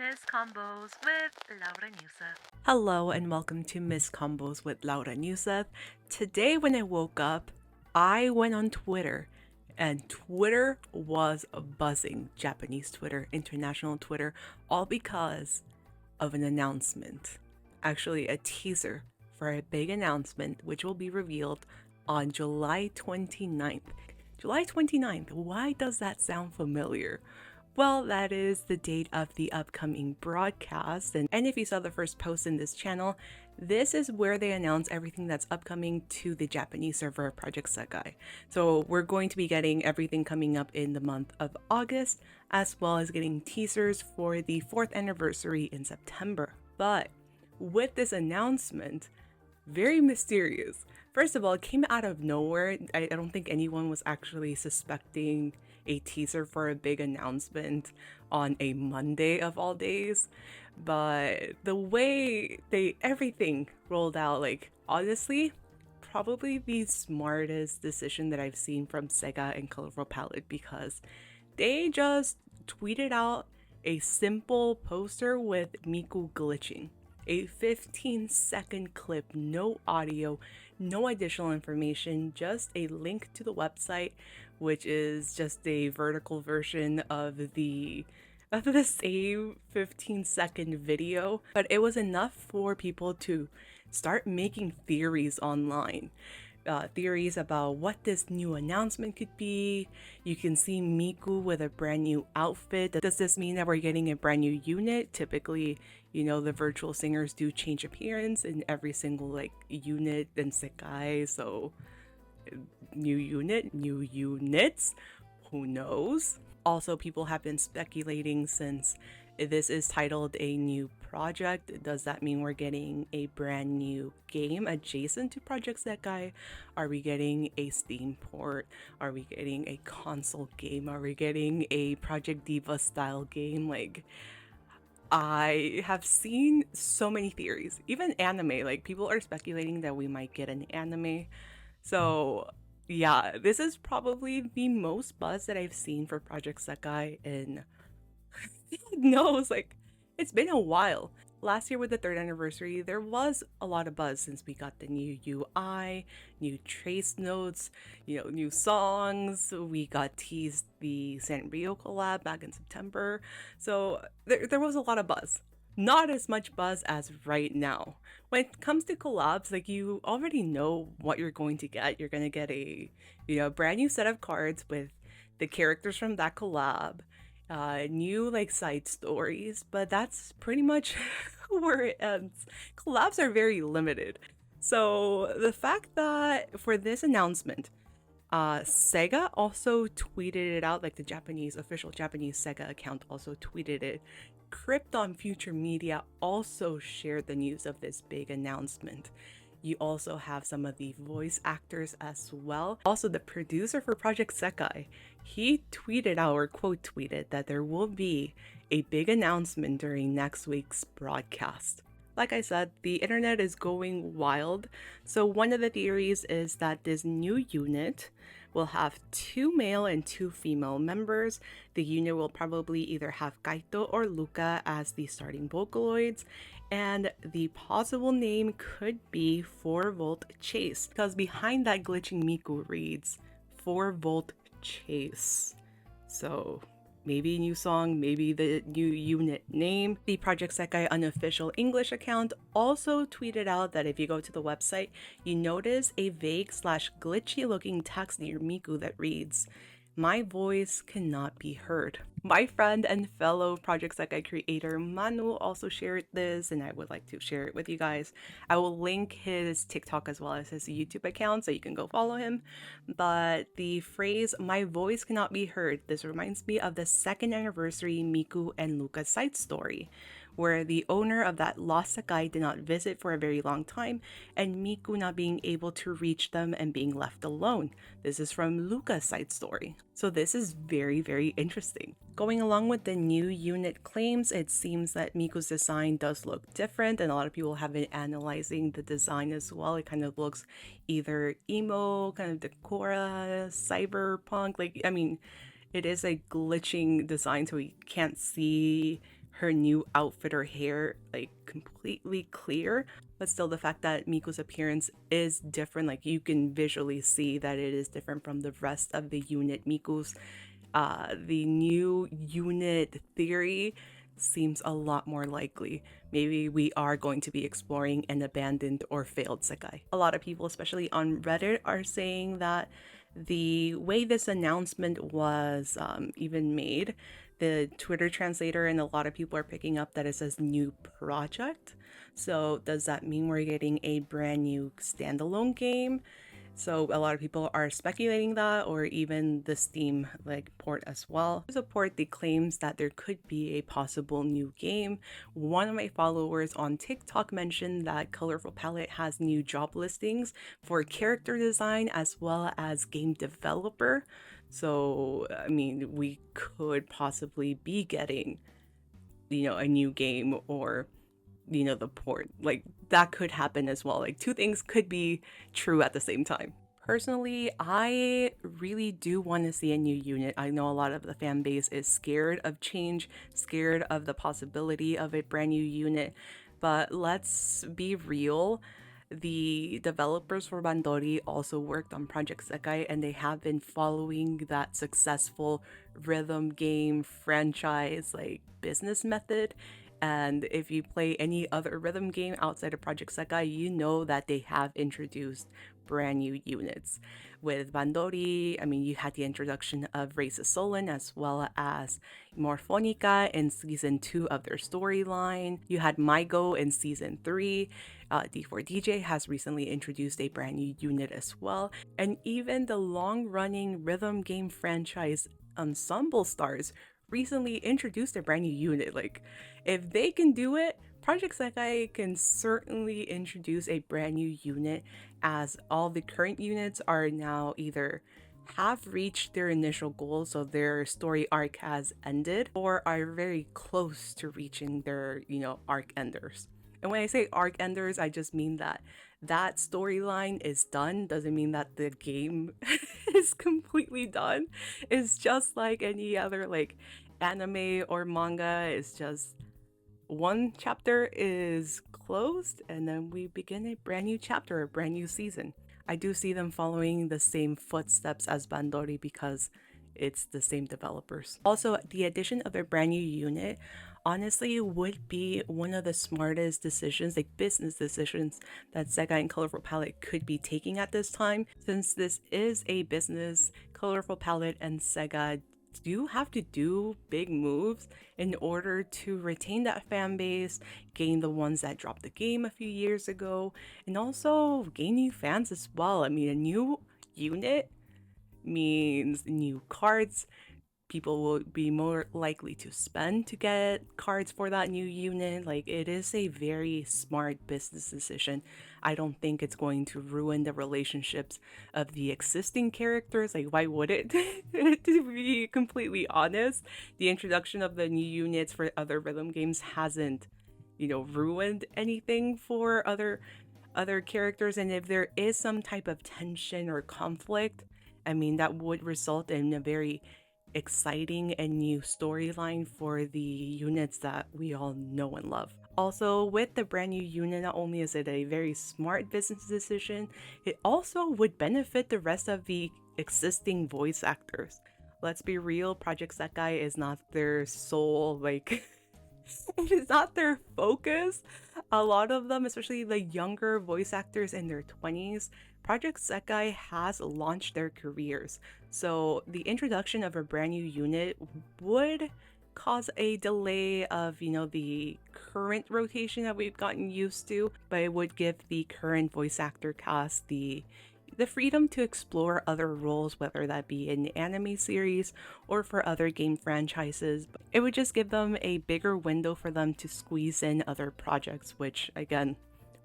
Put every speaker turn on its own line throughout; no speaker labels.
Miss Combos with Laura and Yusuf.
Hello and welcome to Miss Combos with Laura and Yusuf. Today when I woke up, I went on Twitter and Twitter was buzzing. Japanese Twitter, international Twitter, all because of an announcement. Actually, a teaser for a big announcement which will be revealed on July 29th. July 29th, why does that sound familiar? Well, that is the date of the upcoming broadcast. And if you saw the first post in this channel, this is where they announce everything that's upcoming to the Japanese server of Project Sekai. So we're going to be getting everything coming up in the month of August, as well as getting teasers for the 4th anniversary in September. But with this announcement, very mysterious. First of all, it came out of nowhere. I don't think anyone was actually suspecting a teaser for a big announcement on a Monday of all days. But the way everything rolled out, like, honestly, probably the smartest decision that I've seen from Sega and Colorful Palette, because they just tweeted out a simple poster with Miku glitching. A 15-second clip, no audio, no additional information, just a link to the website, which is just a vertical version of the same 15-second video. But it was enough for people to start making theories online. Theories about what this new announcement could be. You can see Miku with a brand new outfit. Does this mean that we're getting a brand new unit? Typically, you know, the virtual singers do change appearance in every single like unit in Sekai, so new unit, new units, who knows? Also, people have been speculating, since this is titled a new project, does that mean we're getting a brand new game adjacent to Project Sekai? Are we getting a Steam port? Are we getting a console game? Are we getting a Project Diva style game? Like, I have seen so many theories, even anime. Like, people are speculating that we might get an anime. So yeah, this is probably the most buzz that I've seen for Project Sekai in knows, like, it's been a while. Last year with the 3rd anniversary, there was a lot of buzz since we got the new UI, new trace notes, you know, new songs. We got teased the Sanrio collab back in September. So there was a lot of buzz. Not as much buzz as right now. When it comes to collabs, like, you already know what you're going to get. You're going to get a, you know, brand new set of cards with the characters from that collab. New like side stories, but that's pretty much where it ends. Collabs are very limited. So the fact that for this announcement, Sega also tweeted it out, like the Japanese official Japanese Sega account also tweeted it. Krypton Future Media also shared the news of this big announcement. You also have some of the voice actors as well. Also, the producer for Project Sekai, he tweeted out, or quote tweeted, that there will be a big announcement during next week's broadcast. Like I said, the internet is going wild. So one of the theories is that this new unit will have 2 male and 2 female members. The unit will probably either have Kaito or Luca as the starting Vocaloids, and the possible name could be 4-Volt Chase, because behind that glitching Miku reads 4-Volt Chase. So maybe new song, maybe the new unit name. The Project Sekai unofficial English account also tweeted out that if you go to the website, you notice a vague / glitchy looking text near Miku that reads, "My voice cannot be heard." My friend and fellow Project Sekai creator Manu also shared this, and I would like to share it with you guys. I will link his TikTok as well as his YouTube account so you can go follow him. But the phrase, "my voice cannot be heard," this reminds me of the 2nd anniversary Miku and Luca side story, where the owner of that lost Sekai did not visit for a very long time, and Miku not being able to reach them and being left alone. This is from Luca's side story. So this is very, very interesting. Going along with the new unit claims, it seems that Miku's design does look different, and a lot of people have been analyzing the design as well. It kind of looks either emo, kind of decora, cyberpunk. Like, I mean, it is a glitching design, so we can't see her new outfit or hair like completely clear, but still the fact that Miko's appearance is different, like you can visually see that it is different from the rest of the unit Miko's. The new unit theory seems a lot more likely. Maybe we are going to be exploring an abandoned or failed Sekai. A lot of people, especially on Reddit, are saying that the way this announcement was even made, the Twitter translator and a lot of people are picking up that it says new project. So does that mean we're getting a brand new standalone game? So a lot of people are speculating that, or even the Steam like port as well. To support the claims that there could be a possible new game, one of my followers on TikTok mentioned that Colorful Palette has new job listings for character design as well as game developer. So I mean, we could possibly be getting, a new game, or the port. Like that could happen as well. Like two things could be true at the same time. Personally, I really do want to see a new unit. I know a lot of the fan base is scared of change, scared of the possibility of a brand new unit, but let's be real. The developers for Bandori also worked on Project Sekai, and they have been following that successful rhythm game franchise like business method. And if you play any other rhythm game outside of Project Sekai, you know that they have introduced brand new units. With Bandori, I mean, you had the introduction of Racist Solon as well as Morphonica in season 2 of their storyline. You had Mygo in season 3. D4DJ has recently introduced a brand new unit as well. And even the long-running rhythm game franchise Ensemble Stars recently introduced a brand new unit. Like, if they can do it, Project Sekai can certainly introduce a brand new unit, as all the current units are now either have reached their initial goals, so their story arc has ended, or are very close to reaching their, arc enders. And when I say arc enders, I just mean that that storyline is done. Doesn't mean that the game is completely done. It's just like any other like anime or manga. It's just one chapter is closed and then we begin a brand new chapter, a brand new season. I do see them following the same footsteps as Bandori because it's the same developers. Also, the addition of a brand new unit honestly would be one of the smartest decisions, like business decisions, that Sekai and Colorful Palette could be taking at this time. Since this is a business, Colorful Palette and Sega do have to do big moves in order to retain that fan base, gain the ones that dropped the game a few years ago, and also gain new fans as well. I mean, a new unit means new cards. People will be more likely to spend to get cards for that new unit. Like, it is a very smart business decision. I don't think it's going to ruin the relationships of the existing characters. Like, why would it? To be completely honest, the introduction of the new units for other rhythm games hasn't, ruined anything for other characters. And if there is some type of tension or conflict, I mean, that would result in a very exciting and new storyline for the units that we all know and love. Also, with the brand new unit, not only is it a very smart business decision, it also would benefit the rest of the existing voice actors. Let's be real, Project Sekai is not their sole, like, it is not their focus. A lot of them, especially the younger voice actors in their 20s, Project Sekai has launched their careers. So the introduction of a brand new unit would cause a delay of, the current rotation that we've gotten used to, but it would give the current voice actor cast the freedom to explore other roles, whether that be in anime series or for other game franchises. It would just give them a bigger window for them to squeeze in other projects, which again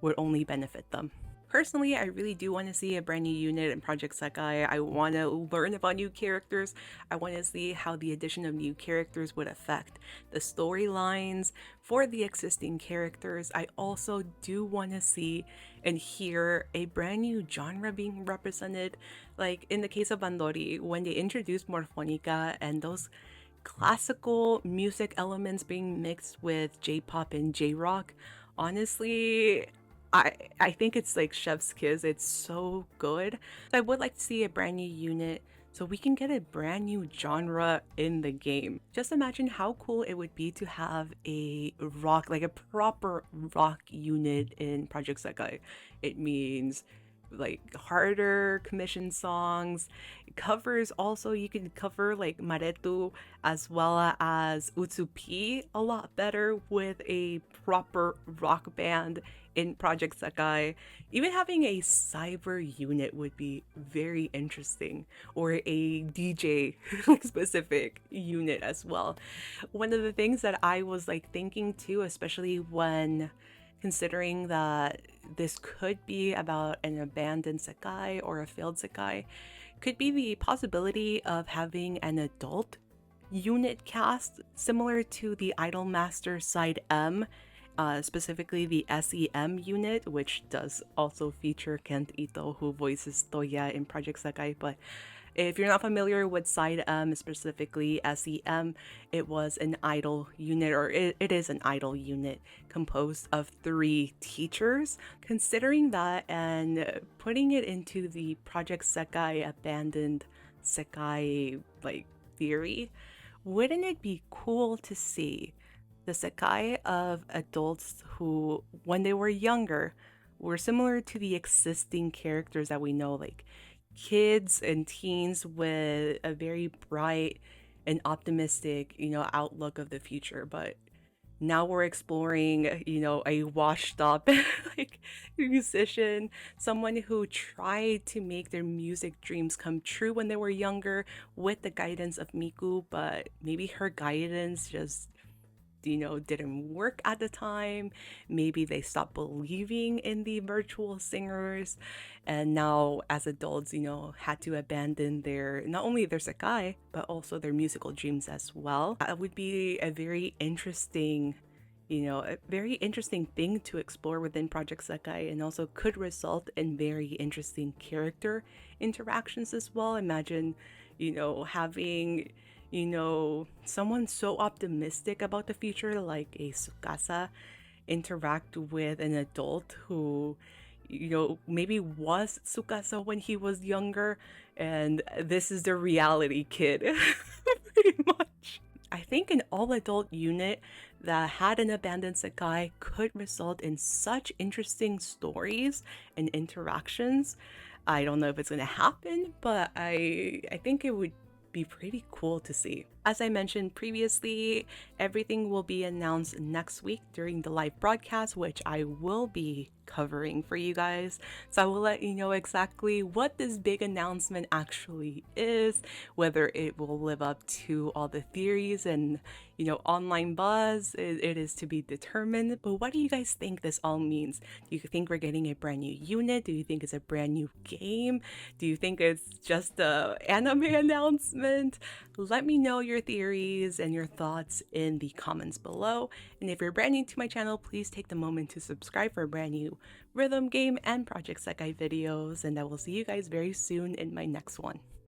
would only benefit them. Personally, I really do want to see a brand new unit in Project Sekai. I want to learn about new characters. I want to see how the addition of new characters would affect the storylines for the existing characters. I also do want to see and hear a brand new genre being represented. Like in the case of Bandori, when they introduced Morphonica and those classical music elements being mixed with J-pop and J-rock. Honestly, I think it's like chef's kiss. It's so good. So I would like to see a brand new unit so we can get a brand new genre in the game. Just imagine how cool it would be to have a rock, like a proper rock unit in Project Sekai. It means like harder commission songs, covers. Also, you can cover like Maretu as well as Utsupi a lot better with a proper rock band in Project Sakai. Even having a cyber unit would be very interesting, or a DJ specific unit as well. One of the things that I was like thinking too, especially when considering that this could be about an abandoned Sekai or a failed Sekai, could be the possibility of having an adult unit cast similar to the Idolmaster Side M, specifically the SEM unit, which does also feature Kent Ito, who voices Toya in Project Sekai. But if you're not familiar with Side M, specifically SEM, it was an idol unit, or it is an idol unit composed of 3 teachers. Considering that and putting it into the Project Sekai abandoned Sekai like theory, wouldn't it be cool to see the Sekai of adults who, when they were younger, were similar to the existing characters that we know, like kids and teens with a very bright and optimistic, outlook of the future. But now we're exploring, a washed up like musician, someone who tried to make their music dreams come true when they were younger with the guidance of Miku, but maybe her guidance just didn't work at the time. Maybe they stopped believing in the virtual singers, and now as adults, had to abandon their, not only their Sekai, but also their musical dreams as well. That would be a very interesting, a very interesting thing to explore within Project Sekai, and also could result in very interesting character interactions as well. Imagine, having someone so optimistic about the future, like a Tsukasa, interact with an adult who, maybe was Tsukasa when he was younger, and this is the reality kid, pretty much. I think an all adult unit that had an abandoned Sekai could result in such interesting stories and interactions. I don't know if it's going to happen, but I think it would be pretty cool to see. As I mentioned previously, everything will be announced next week during the live broadcast, which I will be covering for you guys. So I will let you know exactly what this big announcement actually is, whether it will live up to all the theories and, online buzz. It is to be determined. But what do you guys think this all means? Do you think we're getting a brand new unit? Do you think it's a brand new game? Do you think it's just a anime announcement? Let me know your theories and your thoughts in the comments below. And if you're brand new to my channel, please take the moment to subscribe for brand new rhythm game and Project Sekai videos. And I will see you guys very soon in my next one.